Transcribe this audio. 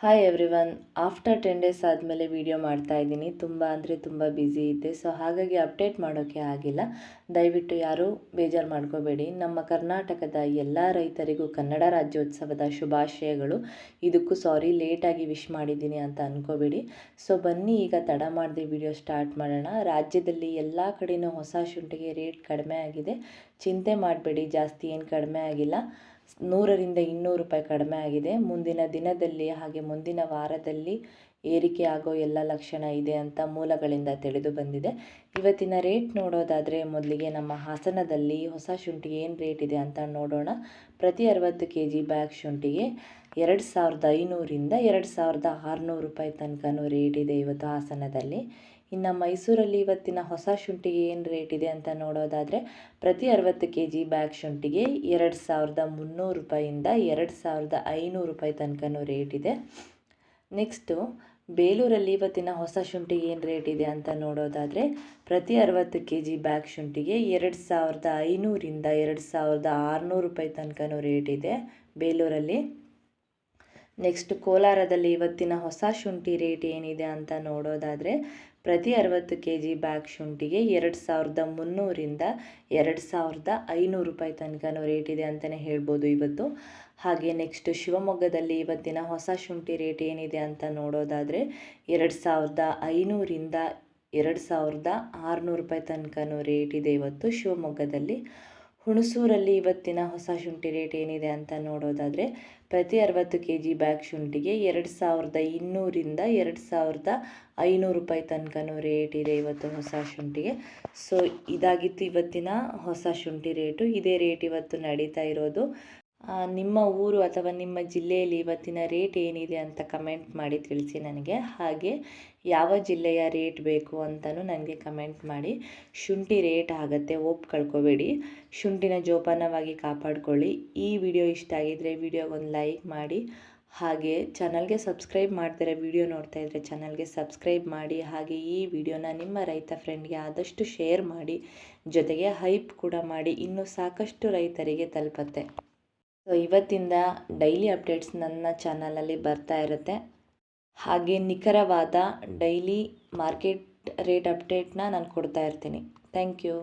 Hi everyone. After 10 days ಆದಮೇಲೆ video ಮಾಡ್ತಾ ಇದ್ದೀನಿ. ತುಂಬ ಬ್ಯುಸಿ ಇದ್ದೆ, ಸೊ ಹಾಗಾಗಿ ಅಪ್ಡೇಟ್ ಮಾಡೋಕ್ಕೆ ಆಗಿಲ್ಲ. ದಯವಿಟ್ಟು ಯಾರೂ ಬೇಜಾರು ಮಾಡ್ಕೋಬೇಡಿ. ನಮ್ಮ ಕರ್ನಾಟಕದ ಎಲ್ಲ ರೈತರಿಗೂ ಕನ್ನಡ ರಾಜ್ಯೋತ್ಸವದ ಶುಭಾಶಯಗಳು. ಇದಕ್ಕೂ ಸಾರಿ, ಲೇಟಾಗಿ ವಿಶ್ ಮಾಡಿದ್ದೀನಿ ಅಂತ ಅಂದ್ಕೋಬೇಡಿ. ಸೊ ಬನ್ನಿ, ಈಗ ತಡ ಮಾಡದೆ ವಿಡಿಯೋ ಸ್ಟಾರ್ಟ್ ಮಾಡೋಣ. ರಾಜ್ಯದಲ್ಲಿ ಎಲ್ಲ ಕಡೆಯೂ ಹೊಸ ಶುಂಠಿಗೆ ರೇಟ್ ಕಡಿಮೆ ಆಗಿದೆ. ಚಿಂತೆ ಮಾಡಬೇಡಿ, ಜಾಸ್ತಿ ಏನು ಕಡಿಮೆ ಆಗಿಲ್ಲ. 100ರಿಂದ 200 ರೂಪಾಯಿ ಕಡಿಮೆ ಆಗಿದೆ. ಮುಂದಿನ ದಿನದಲ್ಲಿ ಹಾಗೆ ಮುಂದಿನ ವಾರದಲ್ಲಿ ಏರಿಕೆ ಆಗೋ ಎಲ್ಲ ಲಕ್ಷಣ ಇದೆ ಅಂತ ಮೂಲಗಳಿಂದ ತಿಳಿದು ಬಂದಿದೆ. ಇವತ್ತಿನ ರೇಟ್ ನೋಡೋದಾದರೆ ಮೊದಲಿಗೆ ನಮ್ಮ ಹಾಸನದಲ್ಲಿ ಹೊಸ ಶುಂಠಿಗೆ ಏನು ರೇಟ್ ಇದೆ ಅಂತ ನೋಡೋಣ. ಪ್ರತಿ 60 kg ಬ್ಯಾಗ್ ಶುಂಠಿಗೆ 2500ರಿಂದ 2600 ರೂಪಾಯಿ ತನಕನೂ ರೇಟ್ ಇದೆ ಇವತ್ತು ಹಾಸನದಲ್ಲಿ. ಇನ್ನು ಮೈಸೂರಲ್ಲಿ ಇವತ್ತಿನ ಹೊಸ ಶುಂಠಿಗೆ ಏನು ರೇಟ್ ಇದೆ ಅಂತ ನೋಡೋದಾದರೆ ಪ್ರತಿ 60 kg ಬ್ಯಾಗ್ ಶುಂಠಿಗೆ 2300 ರೂಪಾಯಿಂದ 2500 ರೂಪಾಯಿ ತನಕನೂ ರೇಟ್ ಇದೆ. ನೆಕ್ಸ್ಟು ಬೇಲೂರಲ್ಲಿ ಇವತ್ತಿನ ಹೊಸ ಶುಂಠಿಗೆ ಏನು ರೇಟ್ ಇದೆ ಅಂತ ನೋಡೋದಾದರೆ ಪ್ರತಿ 60 kg ಬ್ಯಾಗ್ ಶುಂಠಿಗೆ 2500ರಿಂದ 2600 ರೂಪಾಯಿ ತನಕನೂ ರೇಟ್ ಇದೆ ಬೇಲೂರಲ್ಲಿ. ನೆಕ್ಸ್ಟ್ ಕೋಲಾರದಲ್ಲಿ ಇವತ್ತಿನ ಹೊಸ ಶುಂಠಿ ರೇಟ್ ಏನಿದೆ ಅಂತ ನೋಡೋದಾದರೆ ಪ್ರತಿ 60 kg ಬ್ಯಾಗ್ ಶುಂಠಿಗೆ 2300ರಿಂದ 2500 ರೂಪಾಯಿ ತನಕನೂ ರೇಟ್ ಇದೆ ಅಂತಲೇ ಹೇಳ್ಬೋದು ಇವತ್ತು. ಹಾಗೆ ನೆಕ್ಸ್ಟ್ ಶಿವಮೊಗ್ಗದಲ್ಲಿ ಇವತ್ತಿನ ಹೊಸ ಶುಂಠಿ ರೇಟ್ ಏನಿದೆ ಅಂತ ನೋಡೋದಾದರೆ 2500ರಿಂದ 2600 ರೂಪಾಯಿ ತನಕನೂ ರೇಟ್ ಇದೆ ಇವತ್ತು ಶಿವಮೊಗ್ಗದಲ್ಲಿ. ಹುಣಸೂರಲ್ಲಿ ಇವತ್ತಿನ ಹೊಸ ಶುಂಠಿ ರೇಟ್ ಏನಿದೆ ಅಂತ ನೋಡೋದಾದರೆ ಪ್ರತಿ 60 kg ಬ್ಯಾಗ್ ಶುಂಠಿಗೆ 2200ರಿಂದ 2500 ರೂಪಾಯಿ ತನಕನೂ ರೇಟ್ ಇದೆ ಇವತ್ತು ಹೊಸ ಶುಂಠಿಗೆ. ಸೊ ಇದಾಗಿತ್ತು ಇವತ್ತಿನ ಹೊಸ ಶುಂಠಿ ರೇಟು. ಇದೇ ರೇಟ್ ಇವತ್ತು ನಡೀತಾ ಇರೋದು. ನಿಮ್ಮ ಊರು ಅಥವಾ ನಿಮ್ಮ ಜಿಲ್ಲೆಯಲ್ಲಿ ಇವತ್ತಿನ ರೇಟ್ ಏನಿದೆ ಅಂತ ಕಮೆಂಟ್ ಮಾಡಿ ತಿಳಿಸಿ ನನಗೆ. ಹಾಗೆ ಯಾವ ಜಿಲ್ಲೆಯ ರೇಟ್ ಬೇಕು ಅಂತಲೂ ನನಗೆ ಕಮೆಂಟ್ ಮಾಡಿ. ಶುಂಠಿ ರೇಟ್ ಆಗುತ್ತೆ, ಹೋಪ್ ಕಳ್ಕೊಬೇಡಿ. ಶುಂಠಿನ ಜೋಪಾನವಾಗಿ ಕಾಪಾಡ್ಕೊಳ್ಳಿ. ಈ ವಿಡಿಯೋ ಇಷ್ಟ ಆಗಿದ್ದರೆ ವಿಡಿಯೋಗೊಂದು ಲೈಕ್ ಮಾಡಿ. ಹಾಗೆ ಚಾನಲ್ಗೆ ಸಬ್ಸ್ಕ್ರೈಬ್ ಮಾಡ್ತಾರೆ, ವಿಡಿಯೋ ನೋಡ್ತಾ ಇದ್ದರೆ ಚಾನಲ್ಗೆ ಸಬ್ಸ್ಕ್ರೈಬ್ ಮಾಡಿ. ಹಾಗೆ ಈ ವಿಡಿಯೋನ ನಿಮ್ಮ ರೈತ ಫ್ರೆಂಡ್ಗೆ ಆದಷ್ಟು ಶೇರ್ ಮಾಡಿ, ಜೊತೆಗೆ ಹೈಪ್ ಕೂಡ ಮಾಡಿ. ಇನ್ನೂ ಸಾಕಷ್ಟು ರೈತರಿಗೆ ತಲುಪತ್ತೆ. ಸೊ ಇವತ್ತಿಂದ ಡೈಲಿ ಅಪ್ಡೇಟ್ಸ್ ನನ್ನ ಚಾನಲಲ್ಲಿ ಬರ್ತಾ ಇರುತ್ತೆ. ಹಾಗೆ ನಿಖರವಾದ ಡೈಲಿ ಮಾರ್ಕೆಟ್ ರೇಟ್ ಅಪ್ಡೇಟ್ನ ನಾನು ಕೊಡ್ತಾ ಇರ್ತೀನಿ. Thank you.